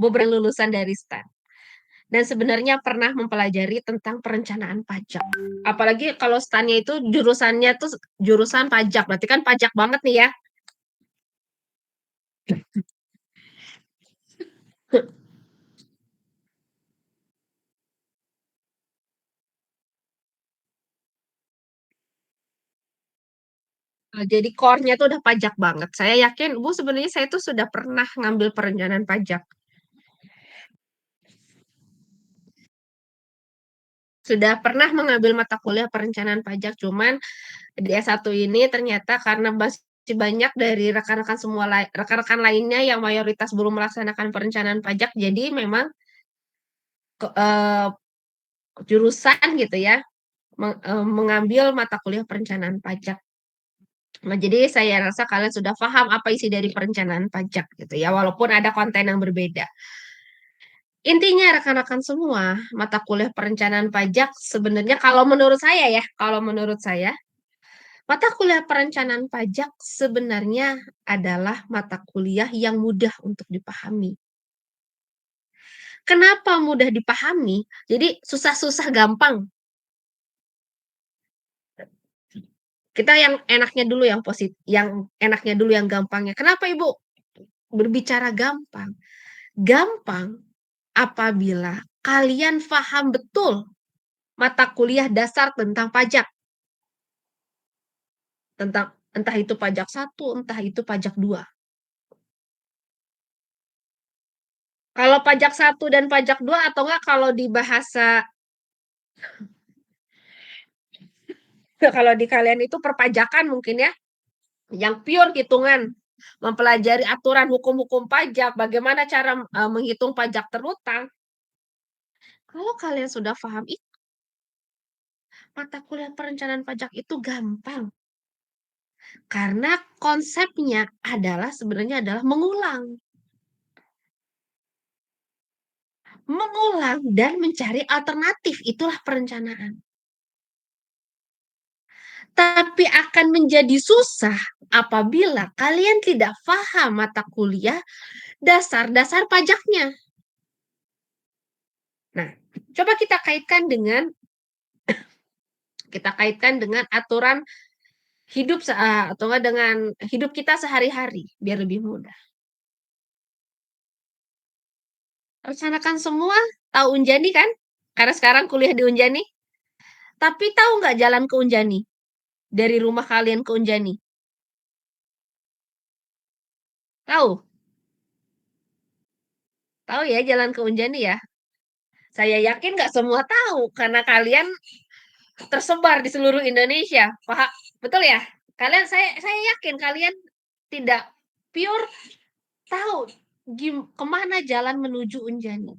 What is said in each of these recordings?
beberapa lulusan dari STAN. Dan sebenarnya pernah mempelajari tentang perencanaan pajak. Apalagi kalau STAN-nya itu jurusannya tuh jurusan pajak, berarti kan pajak banget nih ya. Jadi core-nya tuh udah pajak banget. Saya yakin, Bu, sebenarnya saya tuh sudah pernah ngambil perencanaan pajak. Sudah pernah mengambil mata kuliah perencanaan pajak, cuman di S1 ini ternyata karena masih banyak dari rekan-rekan lainnya yang mayoritas belum melaksanakan perencanaan pajak, jadi memang ke- eh, jurusan gitu ya mengambil mata kuliah perencanaan pajak. Nah, jadi saya rasa kalian sudah paham apa isi dari perencanaan pajak gitu ya, walaupun ada konten yang berbeda. Intinya rekan-rekan semua, mata kuliah perencanaan pajak sebenarnya kalau menurut saya, mata kuliah perencanaan pajak sebenarnya adalah mata kuliah yang mudah untuk dipahami. Kenapa mudah dipahami? Jadi susah-susah gampang. Kita yang enaknya dulu yang positif, yang enaknya dulu yang gampangnya. Kenapa Ibu berbicara gampang? Gampang apabila kalian paham betul mata kuliah dasar tentang pajak, tentang entah itu pajak satu, entah itu pajak dua. Kalau pajak satu dan pajak dua atau enggak kalau di bahasa kalau di kalian itu perpajakan mungkin ya, yang pure hitungan, mempelajari aturan hukum-hukum pajak, bagaimana cara menghitung pajak terutang. Kalau kalian sudah paham itu, mata kuliah perencanaan pajak itu gampang. Karena konsepnya adalah sebenarnya adalah mengulang. Mengulang dan mencari alternatif, itulah perencanaan. Tapi akan menjadi susah apabila kalian tidak paham mata kuliah dasar-dasar pajaknya. Nah, coba kita kaitkan dengan aturan hidup atau enggak dengan hidup kita sehari-hari biar lebih mudah. Rencanakan semua tahu Unjani kan? Karena sekarang kuliah di Unjani. Tapi tahu nggak jalan ke Unjani? Dari rumah kalian ke Unjani? Tahu? Tahu ya jalan ke Unjani ya? Saya yakin nggak semua tahu karena kalian tersebar di seluruh Indonesia. Paham? Betul ya? Saya yakin kalian tidak pure tahu kemana jalan menuju Unjani.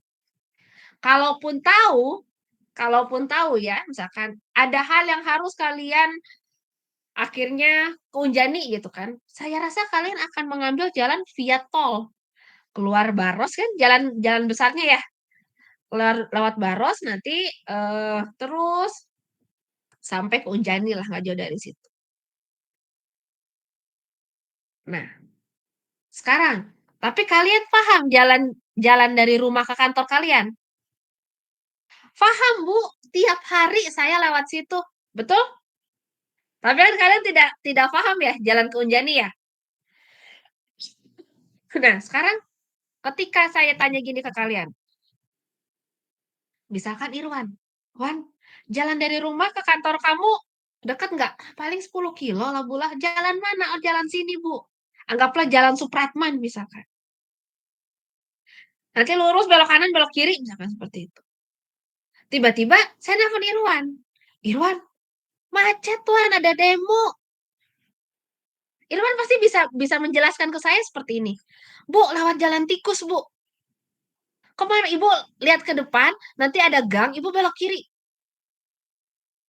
Kalaupun tahu, kalaupun tahu ya, misalkan ada hal yang harus kalian akhirnya ke Unjani gitu kan. Saya rasa kalian akan mengambil jalan via tol. Keluar Baros kan jalan jalan besarnya ya. Keluar lewat Baros nanti terus sampai ke Unjani lah nggak jauh dari situ. Nah, sekarang tapi kalian paham jalan jalan dari rumah ke kantor kalian? Paham, Bu. Tiap hari saya lewat situ. Betul? Tapi kan kalian tidak paham ya jalan ke Unjani ya? Nah, sekarang ketika saya tanya gini ke kalian, misalkan Irwan, Wan, jalan dari rumah ke kantor kamu dekat nggak? Paling 10 kilo lah, Bu lah. Jalan mana? Oh, jalan sini, Bu. Anggaplah jalan Supratman misalkan. Nanti lurus belok kanan, belok kiri, misalkan seperti itu. Tiba-tiba saya nelfon Irwan. Irwan, macet Wan, ada demo. Irwan pasti bisa bisa menjelaskan ke saya seperti ini. Bu, lewat jalan tikus, Bu. Kemana Ibu lihat ke depan, nanti ada gang, Ibu belok kiri.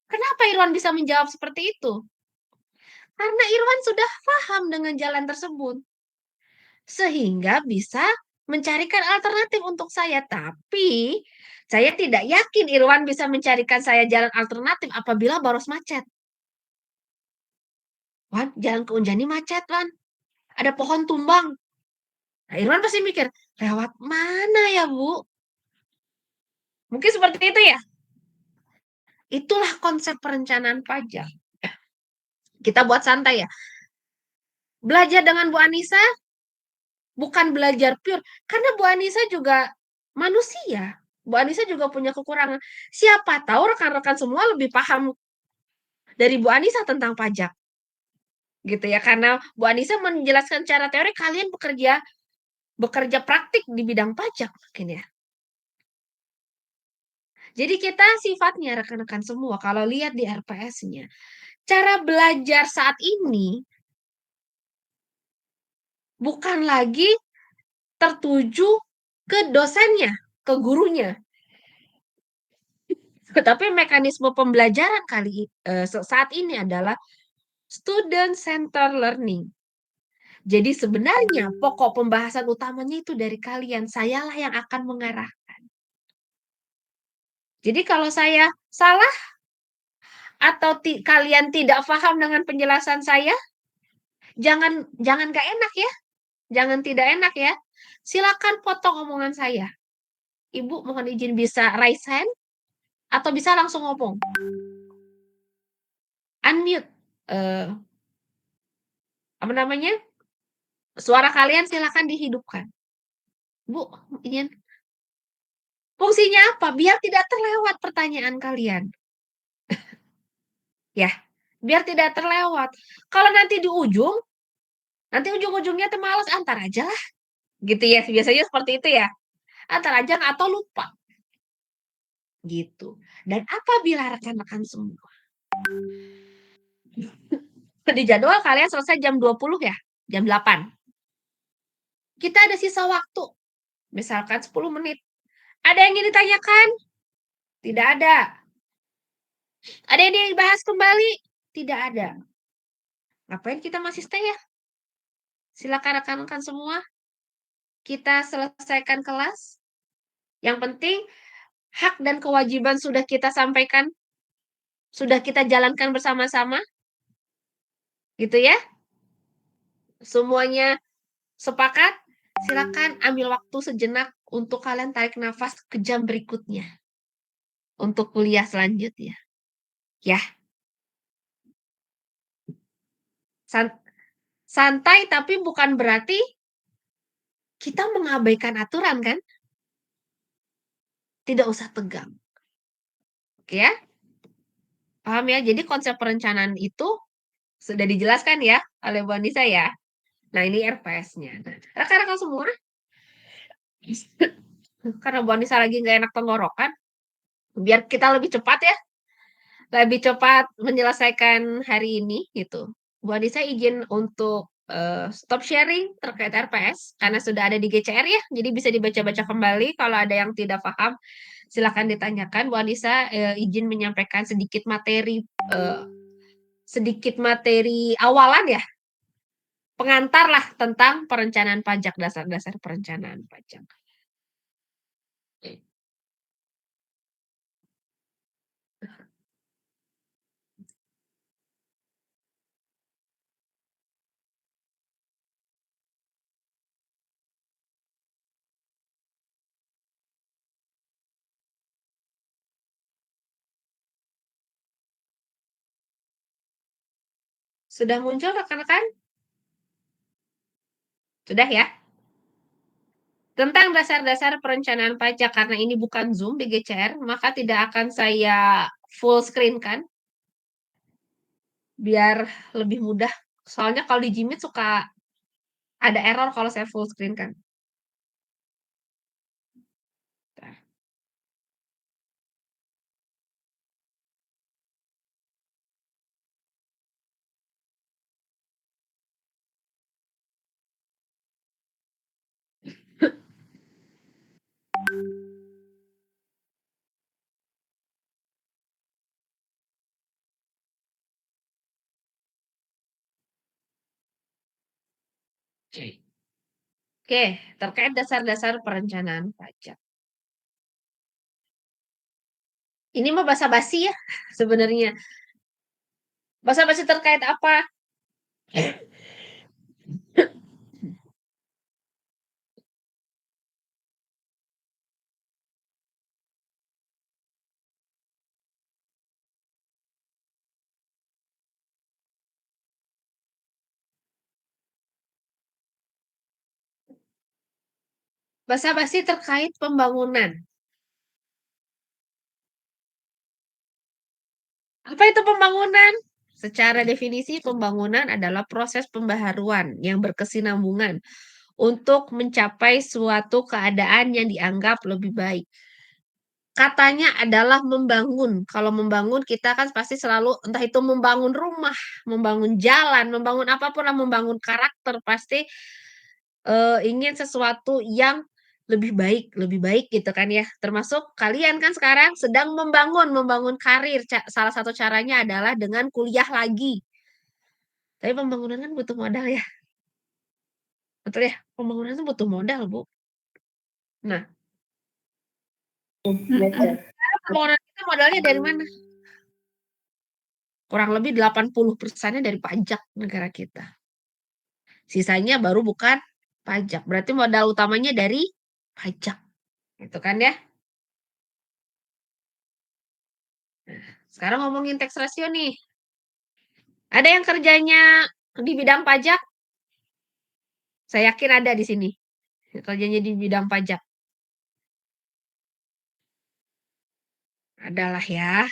Kenapa Irwan bisa menjawab seperti itu? Karena Irwan sudah paham dengan jalan tersebut. Sehingga bisa mencarikan alternatif untuk saya. Tapi saya tidak yakin Irwan bisa mencarikan saya jalan alternatif apabila Baros macet. Wan, jalan ke Unjani macet, Wan. Ada pohon tumbang. Nah, Irwan pasti mikir, lewat mana ya, Bu. Mungkin seperti itu ya? Itulah konsep perencanaan pajak. Kita buat santai ya. Belajar dengan Bu Anissa bukan belajar pure, karena Bu Anissa juga manusia. Bu Anissa juga punya kekurangan. Siapa tahu rekan-rekan semua lebih paham dari Bu Anissa tentang pajak. Gitu ya, karena Bu Anissa menjelaskan secara teori, kalian bekerja praktik di bidang pajak mungkin ya. Jadi kita sifatnya rekan-rekan semua kalau lihat di RPS-nya, cara belajar saat ini bukan lagi tertuju ke dosennya, ke gurunya. Tetapi mekanisme pembelajaran saat ini adalah student center learning. Jadi sebenarnya pokok pembahasan utamanya itu dari kalian, sayalah yang akan mengarah. Jadi kalau saya salah atau kalian tidak paham dengan penjelasan saya, jangan jangan gak enak ya, jangan tidak enak ya. Silakan potong omongan saya. Ibu mohon izin bisa raise hand atau bisa langsung ngomong. Unmute. Apa namanya? Suara kalian silakan dihidupkan. Bu, ingin fungsinya apa? Biar tidak terlewat pertanyaan kalian. Ya, biar tidak terlewat. Kalau nanti di ujung, nanti ujung-ujungnya malas, antar aja lah. Gitu ya, biasanya seperti itu ya. Antar aja atau lupa. Gitu. Dan apabila rekan-rekan semua di jadwal kalian selesai jam 20 ya, jam 8. Kita ada sisa waktu, misalkan 10 menit. Ada yang ingin ditanyakan? Tidak ada. Ada yang dibahas kembali? Tidak ada. Ngapain kita masih stay ya? Silakan rekan-rekan semua, kita selesaikan kelas. Yang penting, hak dan kewajiban sudah kita sampaikan, sudah kita jalankan bersama-sama. Gitu ya? Semuanya sepakat? Silakan ambil waktu sejenak untuk kalian tarik nafas ke jam berikutnya. Untuk kuliah selanjutnya. Ya. Santai tapi bukan berarti kita mengabaikan aturan kan? Tidak usah tegang. Oke ya? Paham ya? Jadi konsep perencanaan itu sudah dijelaskan ya oleh Bu Anissa ya. Nah, ini RPS-nya. Nah, rekan-rekan semua, karena Bu Anissa lagi nggak enak tenggorokan, biar kita lebih cepat ya, lebih cepat menyelesaikan hari ini gitu. Bu Anissa izin untuk stop sharing terkait RPS karena sudah ada di GCR ya, jadi bisa dibaca-baca kembali. Kalau ada yang tidak paham, silakan ditanyakan. Bu Anissa izin menyampaikan sedikit materi awalan ya, pengantar lah tentang perencanaan pajak, dasar-dasar perencanaan pajak. Sudah muncul rekan-rekan? Sudah ya? Tentang dasar-dasar perencanaan pajak, karena ini bukan Zoom di GCR, maka tidak akan saya full screen kan, biar lebih mudah. Soalnya kalau di Jimit suka ada error kalau saya full screen kan. Oke, terkait dasar-dasar perencanaan pajak. Ini mah basa-basi ya sebenarnya. Basa-basi terkait apa? Basa-basi terkait pembangunan. Apa itu pembangunan? Secara definisi, pembangunan adalah proses pembaharuan yang berkesinambungan untuk mencapai suatu keadaan yang dianggap lebih baik. Katanya adalah membangun. Kalau membangun, kita kan pasti selalu, entah itu membangun rumah, membangun jalan, membangun apapun lah, membangun karakter, pasti ingin sesuatu yang lebih baik gitu kan ya. Termasuk kalian kan sekarang sedang membangun karir. Salah satu caranya adalah dengan kuliah lagi. Tapi pembangunan kan butuh modal ya. Betul ya? Pembangunan itu butuh modal, Bu. Nah, Betul. pembangunan kita modalnya dari mana? Kurang lebih 80%-nya dari pajak negara kita. Sisanya baru bukan pajak. Berarti modal utamanya dari pajak. Gitu kan ya? Sekarang ngomongin tax ratio nih. Ada yang kerjanya di bidang pajak? Saya yakin ada di sini. Kerjanya di bidang pajak. Adalah ya.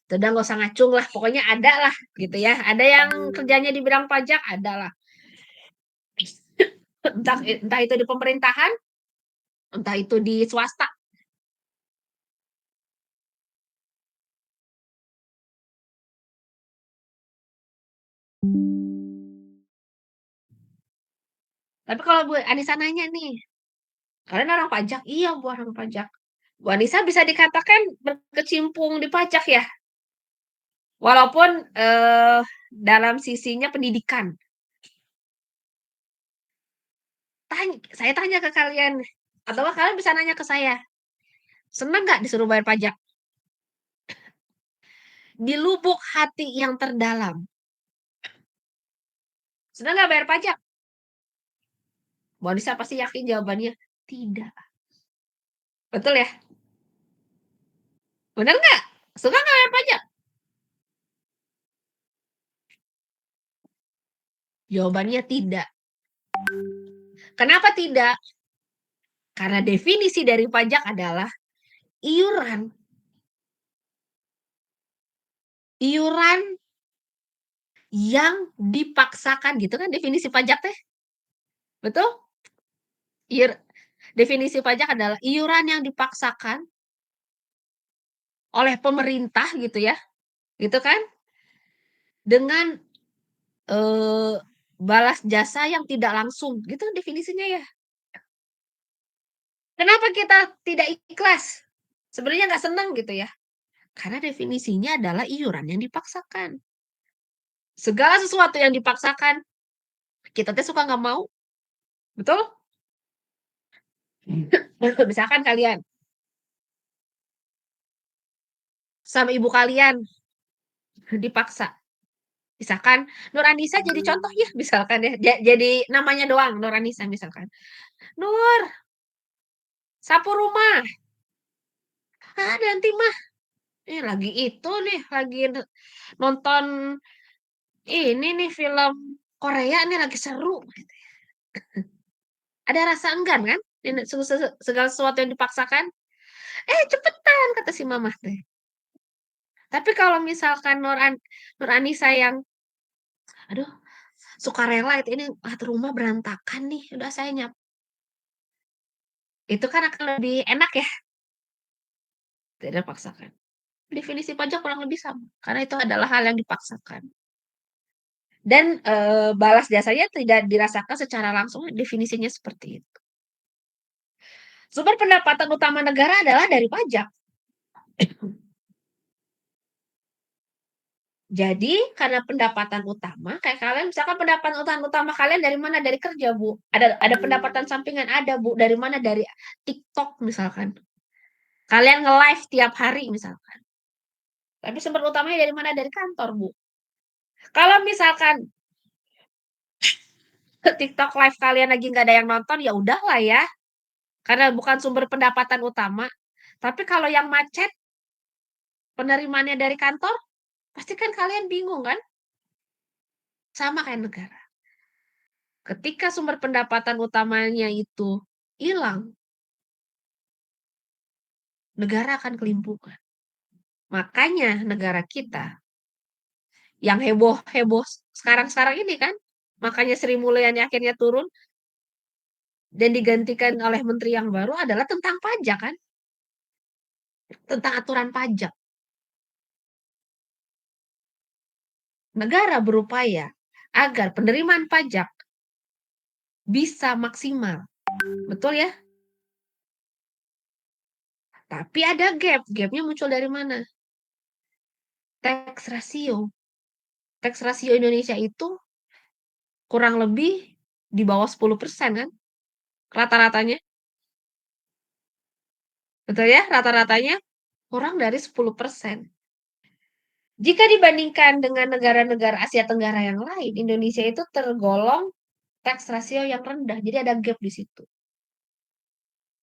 Udah nggak usah ngacung lah. Pokoknya ada lah gitu ya. Ada yang kerjanya di bidang pajak? Ada lah. Entah itu di pemerintahan, entah itu di swasta. Tapi kalau Bu Anissa nanya nih, kalian orang pajak? Iya, Bu, orang pajak. Bu Anissa bisa dikatakan berkecimpung di pajak ya? Walaupun dalam sisinya pendidikan. Saya tanya ke kalian, atau kalian bisa nanya ke saya, senang nggak disuruh bayar pajak? Di lubuk hati yang terdalam, senang nggak bayar pajak? Bu Anissa pasti yakin jawabannya tidak. Betul ya? Benar nggak? Suka nggak bayar pajak? Jawabannya tidak. Kenapa tidak? Karena definisi dari pajak adalah iuran. Iuran yang dipaksakan gitu kan definisi pajak teh. Betul? Definisi pajak adalah iuran yang dipaksakan oleh pemerintah gitu ya. Gitu kan? Dengan balas jasa yang tidak langsung. Gitu definisinya ya. Kenapa kita tidak ikhlas? Sebenarnya nggak senang gitu ya. Karena definisinya adalah iuran yang dipaksakan. Segala sesuatu yang dipaksakan, kita tuh suka nggak mau. Betul? Misalkan kalian sama ibu kalian dipaksa. Misalkan Nur Anissa jadi contoh ya, misalkan ya. Jadi namanya doang Nur Anissa misalkan. Nur, sapu rumah. Ah, nanti mah. Lagi itu nih, lagi nonton ini nih film Korea nih lagi seru. Ada rasa enggan kan? Segala sesuatu yang dipaksakan. Cepetan kata si mama teh. Tapi kalau misalkan Nur Anissa yang aduh sukarela itu ini rumah berantakan nih, udah saya nyap. Itu kan akan lebih enak ya, tidak dipaksakan. Definisi pajak kurang lebih sama, karena itu adalah hal yang dipaksakan. Dan balas jasanya tidak dirasakan secara langsung, definisinya seperti itu. Sumber pendapatan utama negara adalah dari pajak. Jadi karena pendapatan utama, kayak kalian misalkan pendapatan utama kalian dari mana? Dari kerja, Bu. Ada pendapatan sampingan, ada, Bu. Dari mana? Dari TikTok misalkan. Kalian nge-live tiap hari misalkan. Tapi sumber utamanya dari mana? Dari kantor, Bu. Kalau misalkan TikTok live kalian lagi nggak ada yang nonton, ya udahlah ya. Karena bukan sumber pendapatan utama. Tapi kalau yang macet, penerimaannya dari kantor, pasti kan kalian bingung kan? Sama kayak negara. Ketika sumber pendapatan utamanya itu hilang, negara akan kelimpungan. Makanya negara kita yang heboh-heboh sekarang-sekarang ini kan, makanya Sri Mulyani akhirnya turun dan digantikan oleh menteri yang baru adalah tentang pajak kan, tentang aturan pajak. Negara berupaya agar penerimaan pajak bisa maksimal, betul ya? Tapi ada gap-nya muncul dari mana? Tax ratio. Tax ratio Indonesia itu kurang lebih di bawah 10% kan, rata-ratanya. Betul ya? Rata-ratanya kurang dari 10%. Jika dibandingkan dengan negara-negara Asia Tenggara yang lain, Indonesia itu tergolong tax ratio yang rendah. Jadi ada gap di situ.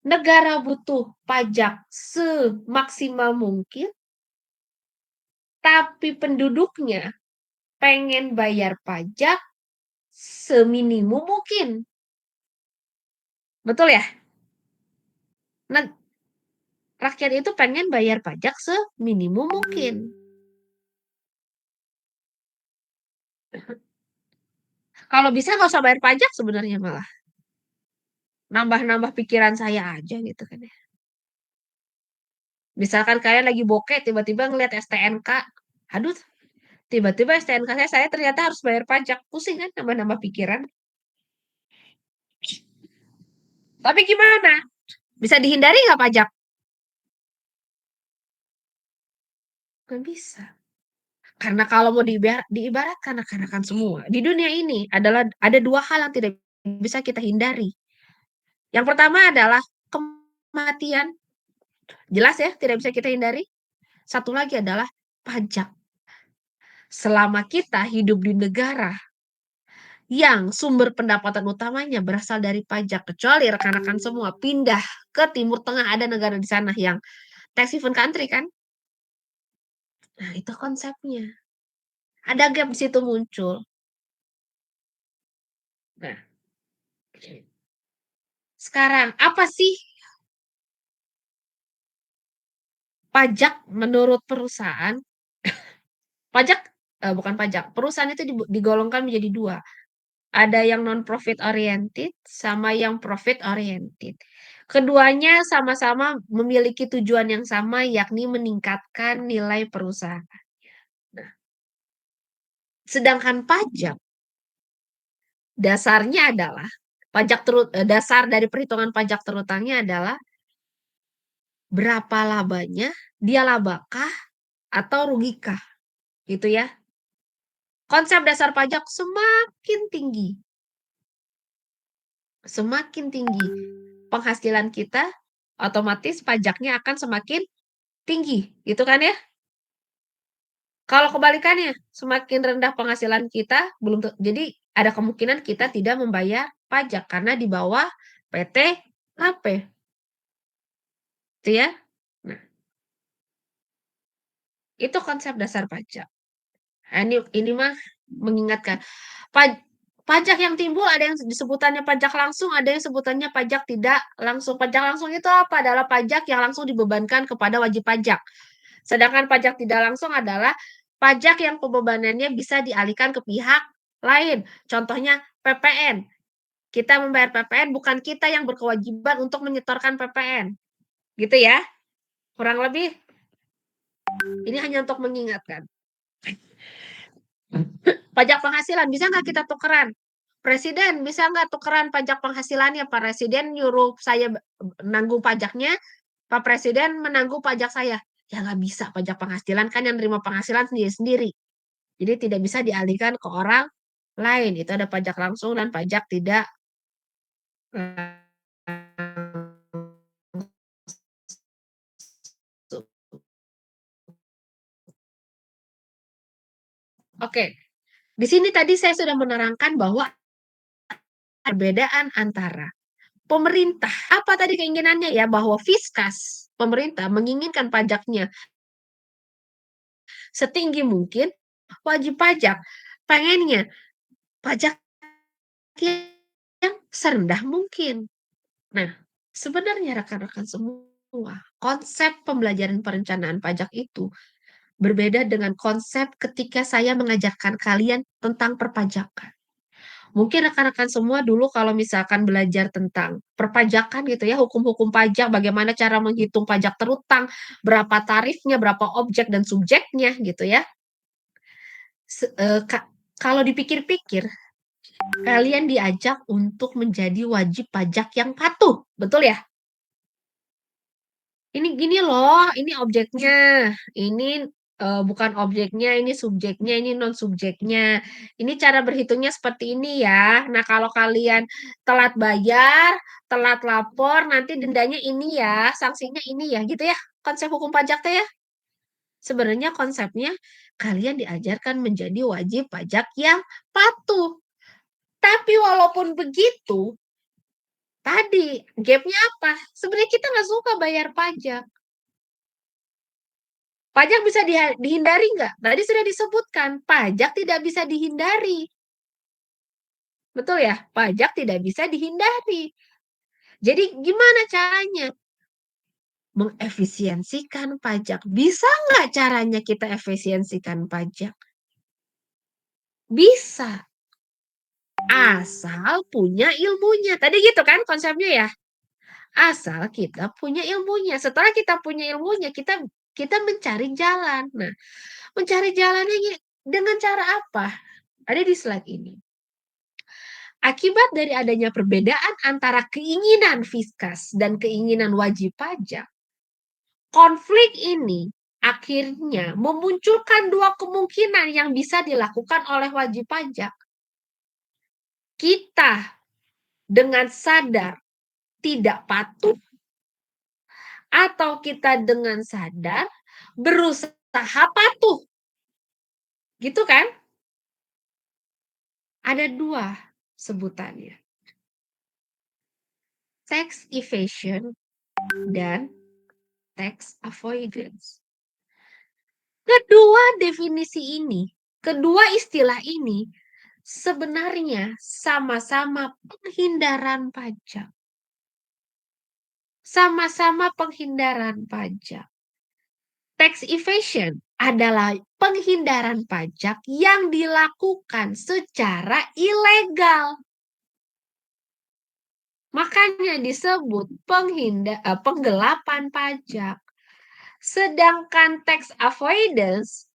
Negara butuh pajak semaksimal mungkin, tapi penduduknya pengen bayar pajak seminimum mungkin. Betul ya? Nah, rakyat itu pengen bayar pajak seminimum mungkin. Kalau bisa nggak usah bayar pajak sebenarnya malah. Nambah-nambah pikiran saya aja gitu kan ya. Misalkan kalian lagi bokeh tiba-tiba ngeliat STNK, aduh tiba-tiba STNK saya ternyata harus bayar pajak. Pusing kan nambah-nambah pikiran. Tapi gimana? Bisa dihindari nggak pajak? Nggak bisa. Karena kalau mau diibaratkan akan semua. Di dunia ini adalah ada dua hal yang tidak bisa kita hindari. Yang pertama adalah kematian. Jelas ya, tidak bisa kita hindari. Satu lagi adalah pajak. Selama kita hidup di negara yang sumber pendapatan utamanya berasal dari pajak, kecuali rekan-rekan semua pindah ke Timur Tengah, ada negara di sana yang tax haven country kan. Nah, itu konsepnya. Ada gap di situ muncul. Nah, sekarang apa sih pajak menurut perusahaan? Pajak bukan pajak, perusahaan itu digolongkan menjadi dua. Ada yang non-profit oriented sama yang profit oriented. Keduanya sama-sama memiliki tujuan yang sama, yakni meningkatkan nilai perusahaan. Nah, sedangkan pajak dasarnya adalah dasar dari perhitungan pajak terutangnya adalah berapa labanya, dia labakah atau rugikah, gitu ya. Konsep dasar pajak semakin tinggi penghasilan kita, otomatis pajaknya akan semakin tinggi, gitu kan ya? Kalau kebalikannya, semakin rendah penghasilan kita, jadi ada kemungkinan kita tidak membayar pajak karena di bawah PTKP, gitu ya. Nah, itu konsep dasar pajak. Nah, ini mah mengingatkan. Pajak yang timbul ada yang disebutannya pajak langsung, ada yang sebutannya pajak tidak langsung. Pajak langsung itu apa? Adalah pajak yang langsung dibebankan kepada wajib pajak. Sedangkan pajak tidak langsung adalah pajak yang pembebanannya bisa dialihkan ke pihak lain. Contohnya PPN. Kita membayar PPN, bukan kita yang berkewajiban untuk menyetorkan PPN. Gitu ya. Kurang lebih ini hanya untuk mengingatkan. Pajak penghasilan bisa nggak kita tukeran? Presiden bisa nggak tukeran pajak penghasilannya? Pak Presiden nyuruh saya nanggung pajaknya, Pak Presiden menanggung pajak saya. Ya nggak bisa, pajak penghasilan kan yang nerima penghasilan sendiri-sendiri. Jadi tidak bisa dialihkan ke orang lain. Itu ada pajak langsung dan pajak tidak langsung. Oke, di sini tadi saya sudah menerangkan bahwa perbedaan antara pemerintah, apa tadi keinginannya ya, bahwa fiskas, pemerintah menginginkan pajaknya setinggi mungkin, wajib pajak pengennya pajak yang serendah mungkin. Nah, sebenarnya rekan-rekan semua, Wah, konsep pembelajaran perencanaan pajak itu berbeda dengan konsep ketika saya mengajarkan kalian tentang perpajakan. Mungkin rekan-rekan semua dulu kalau misalkan belajar tentang perpajakan gitu ya, hukum-hukum pajak, bagaimana cara menghitung pajak terutang, berapa tarifnya, berapa objek dan subjeknya gitu ya. Se Kalau dipikir-pikir, kalian diajak untuk menjadi wajib pajak yang patuh, betul ya? Ini gini loh, ini objeknya, ini, bukan objeknya, ini subjeknya, ini non subjeknya. Ini cara berhitungnya seperti ini ya. Nah, kalau kalian telat bayar, telat lapor, nanti dendanya ini ya, sanksinya ini ya, gitu ya, konsep hukum pajak teh ya? Sebenarnya konsepnya kalian diajarkan menjadi wajib pajak yang patuh. Tapi walaupun begitu, tadi gap-nya apa? Sebenarnya kita nggak suka bayar pajak. Pajak bisa dihindari nggak? Tadi sudah disebutkan, pajak tidak bisa dihindari. Betul ya? Pajak tidak bisa dihindari. Jadi gimana caranya? Mengefisiensikan pajak. Bisa nggak caranya kita efisiensikan pajak? Bisa. Asal punya ilmunya. Tadi gitu kan konsepnya ya? Asal kita punya ilmunya. Setelah kita punya ilmunya, kita mencari jalan. Nah, mencari jalannya dengan cara apa? Ada di slide ini. Akibat dari adanya perbedaan antara keinginan Fiskas dan keinginan wajib pajak, konflik ini akhirnya memunculkan dua kemungkinan yang bisa dilakukan oleh wajib pajak. Kita dengan sadar tidak patuh atau kita dengan sadar berusaha patuh. Gitu kan? Ada dua sebutannya. Tax evasion dan tax avoidance. Kedua definisi ini, kedua istilah ini sebenarnya sama-sama penghindaran pajak. Sama-sama penghindaran pajak. Tax evasion adalah penghindaran pajak yang dilakukan secara ilegal. Makanya disebut penggelapan pajak. Sedangkan tax avoidance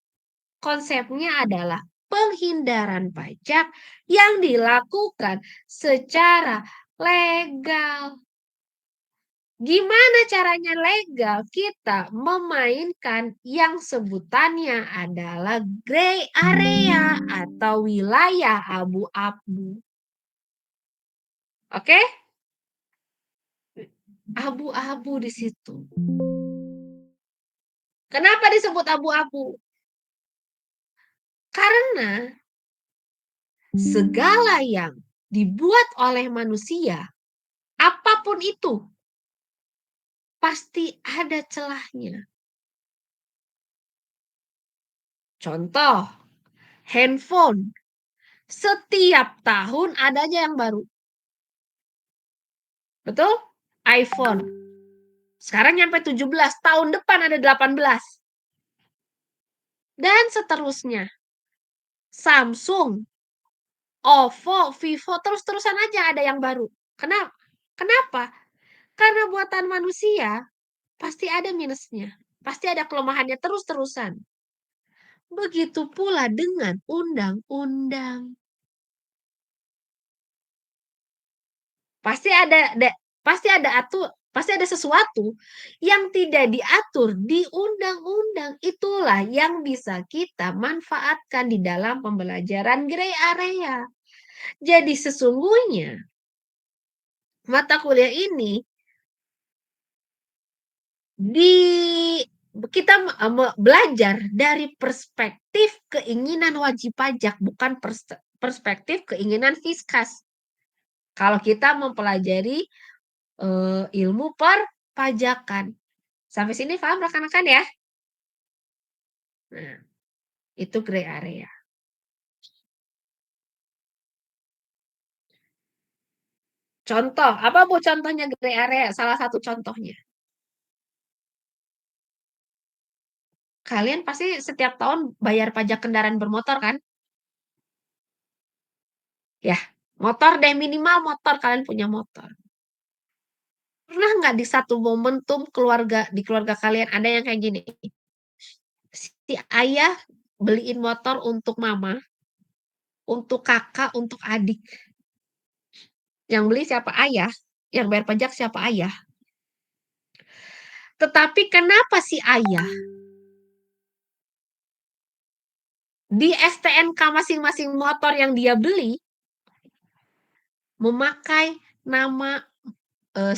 konsepnya adalah penghindaran pajak yang dilakukan secara legal. Gimana caranya legal? Kita memainkan yang sebutannya adalah gray area atau wilayah abu-abu. Oke? Abu-abu di situ. Kenapa disebut abu-abu? Karena segala yang dibuat oleh manusia, apapun itu, pasti ada celahnya. Contoh, handphone. Setiap tahun ada aja yang baru. Betul? iPhone. Sekarang nyampe 17, tahun depan ada 18. Dan seterusnya. Samsung, OVO, Vivo, terus-terusan aja ada yang baru. Kenapa? Kenapa? Karena buatan manusia pasti ada minusnya. Pasti ada kelemahannya terus-terusan. Begitu pula dengan undang-undang. Pasti pasti ada sesuatu yang tidak diatur di undang-undang. Itulah yang bisa kita manfaatkan di dalam pembelajaran gray area. Jadi sesungguhnya mata kuliah ini di kita belajar dari perspektif keinginan wajib pajak, bukan perspektif keinginan Fiskas. Kalau kita mempelajari ilmu perpajakan. Sampai sini paham rekan-rekan ya? Nah, itu gray area. Contoh, apa Bu contohnya gray area? Salah satu contohnya. Kalian pasti setiap tahun bayar pajak kendaraan bermotor kan? Ya, motor deh, minimal motor, kalian punya motor. Pernah nggak di satu momentum di keluarga kalian ada yang kayak gini, si ayah beliin motor untuk mama, untuk kakak, untuk adik. Yang beli siapa? Ayah. Yang bayar pajak siapa? Ayah. Tetapi kenapa si ayah di STNK masing-masing motor yang dia beli memakai nama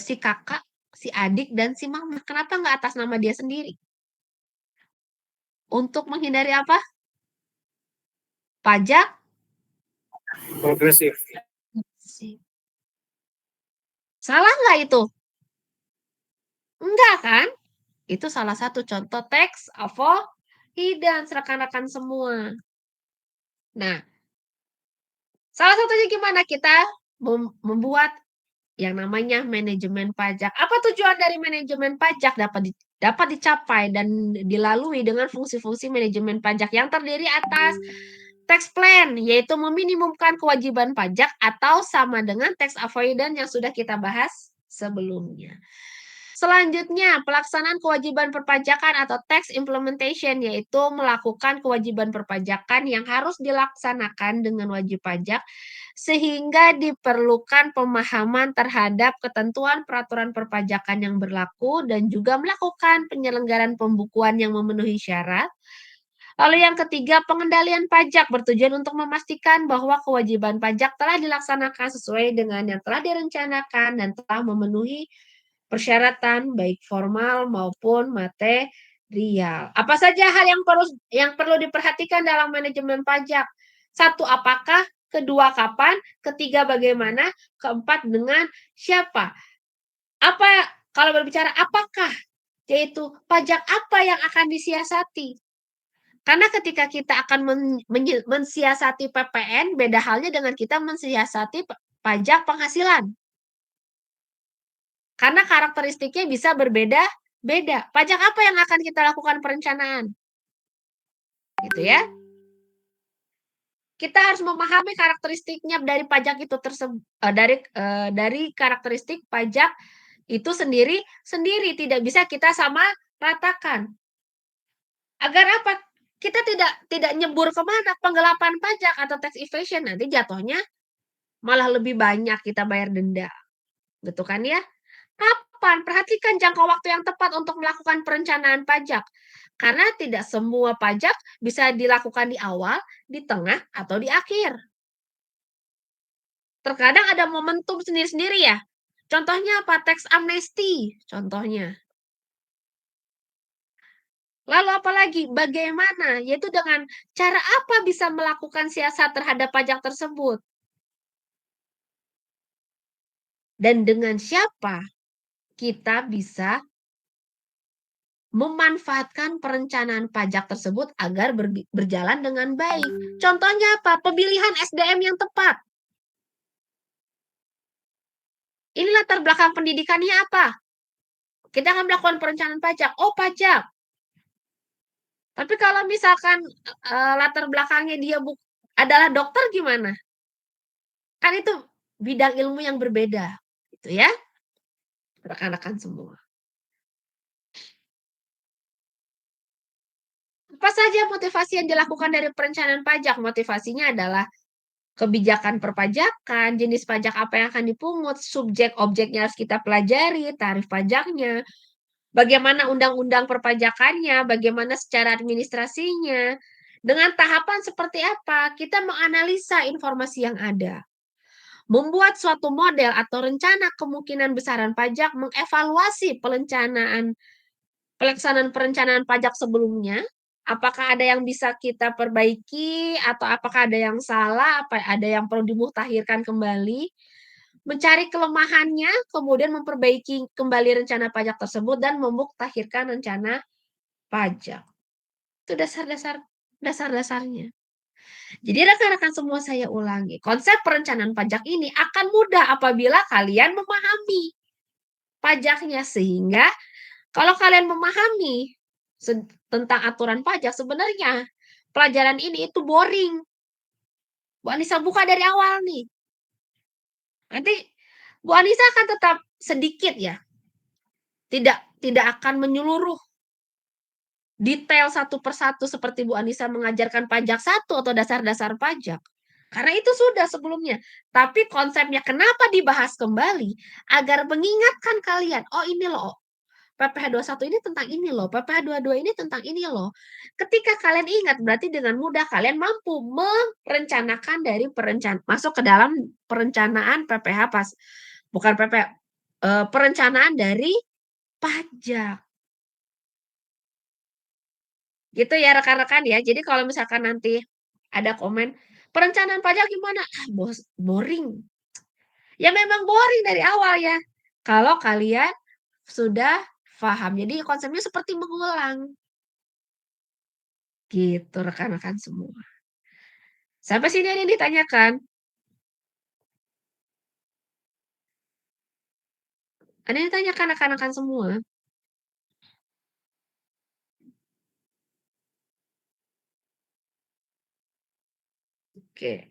si kakak, si adik, dan si mama? Kenapa nggak atas nama dia sendiri? Untuk menghindari apa? Pajak Progresif. salah nggak itu? Enggak kan? Itu salah satu contoh tax avoidance rekan-rekan semua. Nah, salah satunya gimana kita membuat yang namanya manajemen pajak. Apa tujuan dari manajemen pajak? Dapat dicapai dan dilalui dengan fungsi-fungsi manajemen pajak yang terdiri atas tax plan, yaitu meminimumkan kewajiban pajak atau sama dengan tax avoidance yang sudah kita bahas sebelumnya. Selanjutnya, pelaksanaan kewajiban perpajakan atau tax implementation, yaitu melakukan kewajiban perpajakan yang harus dilaksanakan dengan wajib pajak, sehingga diperlukan pemahaman terhadap ketentuan peraturan perpajakan yang berlaku dan juga melakukan penyelenggaraan pembukuan yang memenuhi syarat. Lalu yang ketiga, pengendalian pajak bertujuan untuk memastikan bahwa kewajiban pajak telah dilaksanakan sesuai dengan yang telah direncanakan dan telah memenuhi persyaratan baik formal maupun material. Apa saja hal yang perlu diperhatikan dalam manajemen pajak? Satu, apakah? Kedua, kapan? Ketiga, bagaimana? Keempat, dengan siapa? Apa kalau berbicara apakah? Yaitu pajak apa yang akan disiasati? Karena ketika kita akan mensiasati PPN, beda halnya dengan kita mensiasati pajak penghasilan. Karena karakteristiknya bisa berbeda-beda. Pajak apa yang akan kita lakukan perencanaan? Gitu ya. Kita harus memahami karakteristiknya dari pajak itu tersebut, dari karakteristik pajak itu sendiri tidak bisa kita sama ratakan. Agar apa? Kita tidak nyebur kemana penggelapan pajak atau tax evasion, nanti jatuhnya malah lebih banyak kita bayar denda. Gitu kan ya? Kapan? Perhatikan jangka waktu yang tepat untuk melakukan perencanaan pajak. Karena tidak semua pajak bisa dilakukan di awal, di tengah, atau di akhir. Terkadang ada momentum sendiri-sendiri ya. Contohnya apa? Tax amnesty, contohnya. Lalu apalagi? Bagaimana? Yaitu dengan cara apa bisa melakukan siasat terhadap pajak tersebut? Dan dengan siapa kita bisa memanfaatkan perencanaan pajak tersebut agar berjalan dengan baik. Contohnya apa? Pemilihan SDM yang tepat. Ini latar belakang pendidikannya apa? Kita akan melakukan perencanaan pajak. Oh, pajak. Tapi kalau misalkan latar belakangnya dia adalah dokter gimana? Kan itu bidang ilmu yang berbeda. Gitu ya, rekan-rekan semua. Apa saja motivasi yang dilakukan dari perencanaan pajak? Motivasinya adalah kebijakan perpajakan, jenis pajak apa yang akan dipungut, subjek objeknya harus kita pelajari, tarif pajaknya, bagaimana undang-undang perpajakannya, bagaimana secara administrasinya, dengan tahapan seperti apa, kita menganalisa informasi yang ada. Membuat suatu model atau rencana kemungkinan besaran pajak, mengevaluasi pelaksanaan perencanaan pajak sebelumnya, apakah ada yang bisa kita perbaiki atau apakah ada yang salah, apa ada yang perlu dimutakhirkan kembali, mencari kelemahannya, kemudian memperbaiki kembali rencana pajak tersebut dan memutakhirkan rencana pajak. Itu dasar-dasarnya. Jadi rekan-rekan semua saya ulangi, konsep perencanaan pajak ini akan mudah apabila kalian memahami pajaknya, sehingga kalau kalian memahami tentang aturan pajak, sebenarnya pelajaran ini itu boring. Bu Anissa buka dari awal nih. Nanti Bu Anissa akan tetap sedikit ya, tidak akan menyeluruh detail satu persatu seperti Bu Anissa mengajarkan pajak satu atau dasar-dasar pajak. Karena itu sudah sebelumnya. Tapi konsepnya kenapa dibahas kembali? Agar mengingatkan kalian, oh ini loh, PPh 21 ini tentang ini loh, PPh 22 ini tentang ini loh. Ketika kalian ingat, berarti dengan mudah kalian mampu merencanakan dari masuk ke dalam perencanaan PPh pas, bukan PPh, perencanaan dari pajak. Gitu ya rekan-rekan ya. Jadi kalau misalkan nanti ada komen, "Perencanaan pajak gimana?" "Ah, boring." Ya memang boring dari awal ya, kalau kalian sudah paham. Jadi konsepnya seperti mengulang, gitu rekan-rekan semua. Sampai sini ada yang ditanyakan? Ada yang ditanyakan rekan-rekan semua? Oke.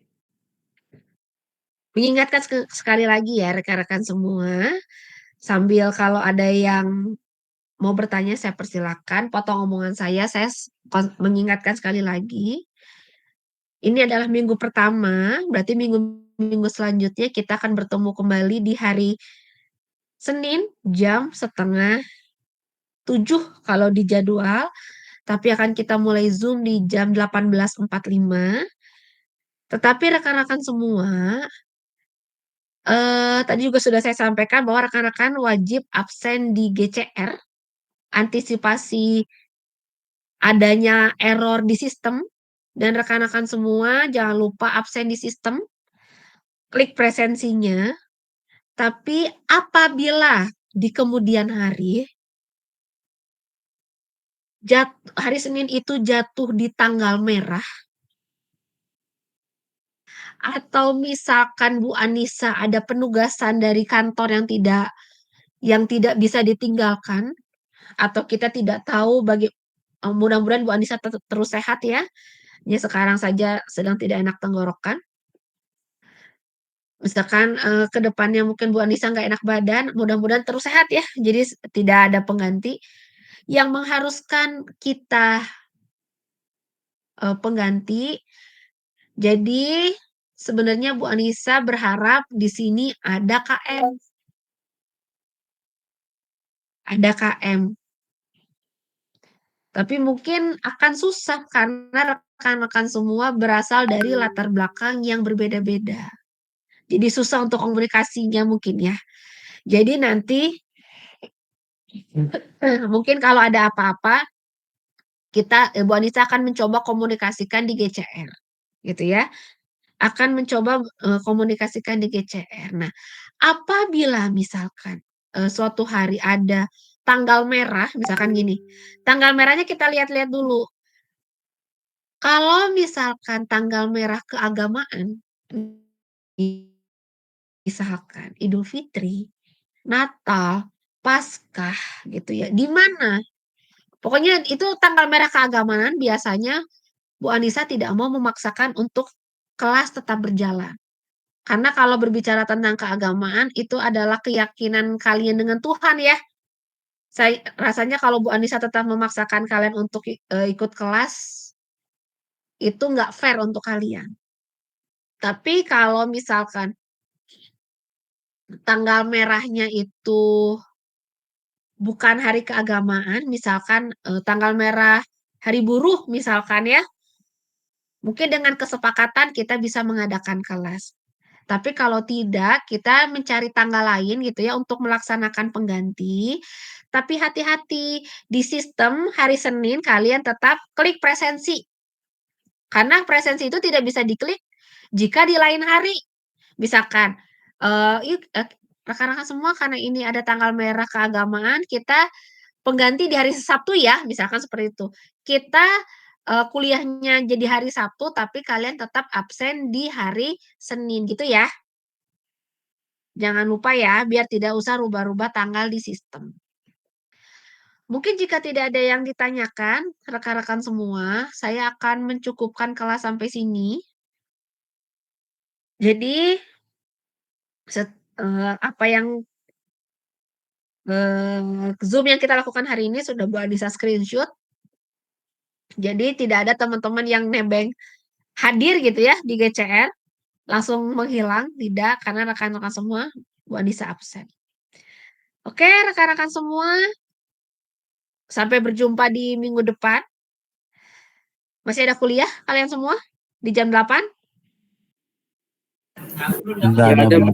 Mengingatkan sekali lagi ya rekan-rekan semua, sambil kalau ada yang mau bertanya saya persilakan, potong omongan saya mengingatkan sekali lagi, ini adalah minggu pertama, berarti minggu-minggu selanjutnya kita akan bertemu kembali di hari Senin jam setengah 7 kalau di jadwal, tapi akan kita mulai Zoom di jam 18.45. Tetapi rekan-rekan semua, tadi juga sudah saya sampaikan bahwa rekan-rekan wajib absen di GCR, antisipasi adanya error di sistem, dan rekan-rekan semua jangan lupa absen di sistem, klik presensinya, tapi apabila di kemudian hari, hari Senin itu jatuh di tanggal merah, atau misalkan Bu Anissa ada penugasan dari kantor yang tidak bisa ditinggalkan, atau kita tidak tahu mudah-mudahan Bu Anissa terus sehat ya. Ya sekarang saja sedang tidak enak tenggorokan. Misalkan, ke depannya mungkin Bu Anissa nggak enak badan, mudah-mudahan terus sehat ya. Jadi tidak ada pengganti yang mengharuskan kita, pengganti. Jadi sebenarnya Bu Anissa berharap di sini ada KM. Ada KM. Tapi mungkin akan susah karena rekan-rekan semua berasal dari latar belakang yang berbeda-beda. Jadi susah untuk komunikasinya mungkin ya. Jadi nanti mungkin kalau ada apa-apa Bu Anissa akan mencoba komunikasikan di GCR, gitu ya. Akan mencoba, komunikasikan di GCR. Nah, apabila misalkan, suatu hari ada tanggal merah, misalkan gini, tanggal merahnya kita lihat-lihat dulu. Kalau misalkan tanggal merah keagamaan, misalkan Idul Fitri, Natal, Paskah, gitu ya, di mana pokoknya itu tanggal merah keagamaan biasanya Bu Anissa tidak mau memaksakan untuk kelas tetap berjalan. Karena kalau berbicara tentang keagamaan itu adalah keyakinan kalian dengan Tuhan ya. Rasanya kalau Bu Anissa tetap memaksakan kalian untuk ikut kelas, itu nggak fair untuk kalian. Tapi kalau misalkan tanggal merahnya itu bukan hari keagamaan, misalkan, tanggal merah Hari Buruh misalkan ya, mungkin dengan kesepakatan kita bisa mengadakan kelas. Tapi kalau tidak, kita mencari tanggal lain gitu ya untuk melaksanakan pengganti. Tapi hati-hati, di sistem hari Senin kalian tetap klik presensi. Karena presensi itu tidak bisa diklik jika di lain hari. Misalkan, rekan-rekan semua karena ini ada tanggal merah keagamaan, kita pengganti di hari Sabtu ya, misalkan seperti itu. Kita, kuliahnya jadi hari Sabtu, tapi kalian tetap absen di hari Senin, gitu ya. Jangan lupa ya, biar tidak usah rubah-rubah tanggal di sistem. Mungkin jika tidak ada yang ditanyakan, rekan-rekan semua, saya akan mencukupkan kelas sampai sini. Jadi, apa yang Zoom yang kita lakukan hari ini sudah Bu Anissa screenshot. Jadi tidak ada teman-teman yang nebeng hadir gitu ya di GCR, langsung menghilang, tidak, karena rekan-rekan semua Bu Anissa absen. Oke, rekan-rekan semua, sampai berjumpa di minggu depan. Masih ada kuliah kalian semua di jam 8? Enggak Ya, ada, ada, Bu.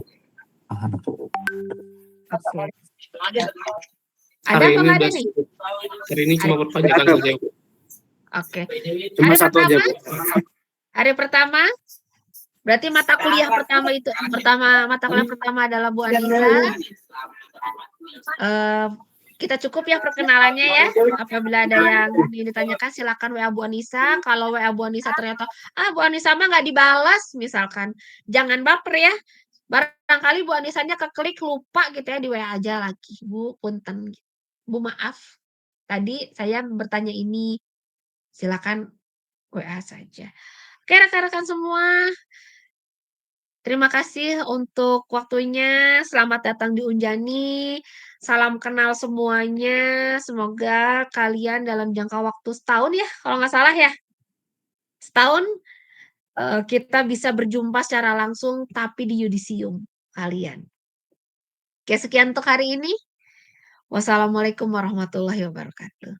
Oke. Ada hari apa ini nggak ada udah nih? hari ini cuma perpanjangan saja, Bu. Oke. Cuma Hari satu aja, pertama, Bu. hari pertama, berarti mata kuliah pertama adalah Bu Anissa. Kita cukup ya perkenalannya ya. Apabila ada yang ditanyakan silakan WA Bu Anissa. Kalau WA Bu Anissa ternyata Bu Anissa mah nggak dibalas misalkan, jangan baper ya. Barangkali Bu Anissanya keklik lupa gitu ya, di WA aja lagi. Bu, punten. Bu maaf. Tadi saya bertanya ini. Silakan WA saja. Oke rekan-rekan semua. Terima kasih untuk waktunya. Selamat datang di Unjani. Salam kenal semuanya. Semoga kalian dalam jangka waktu setahun ya, kalau nggak salah ya. Setahun kita bisa berjumpa secara langsung tapi di yudisium kalian. Oke, sekian untuk hari ini. Wassalamualaikum warahmatullahi wabarakatuh.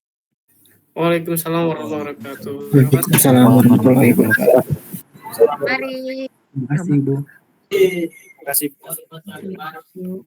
Waalaikumsalam warahmatullahi wabarakatuh. Waalaikumsalam warahmatullahi wabarakatuh. Mari. Terima kasih, Bu. Terima kasih. Terima kasih.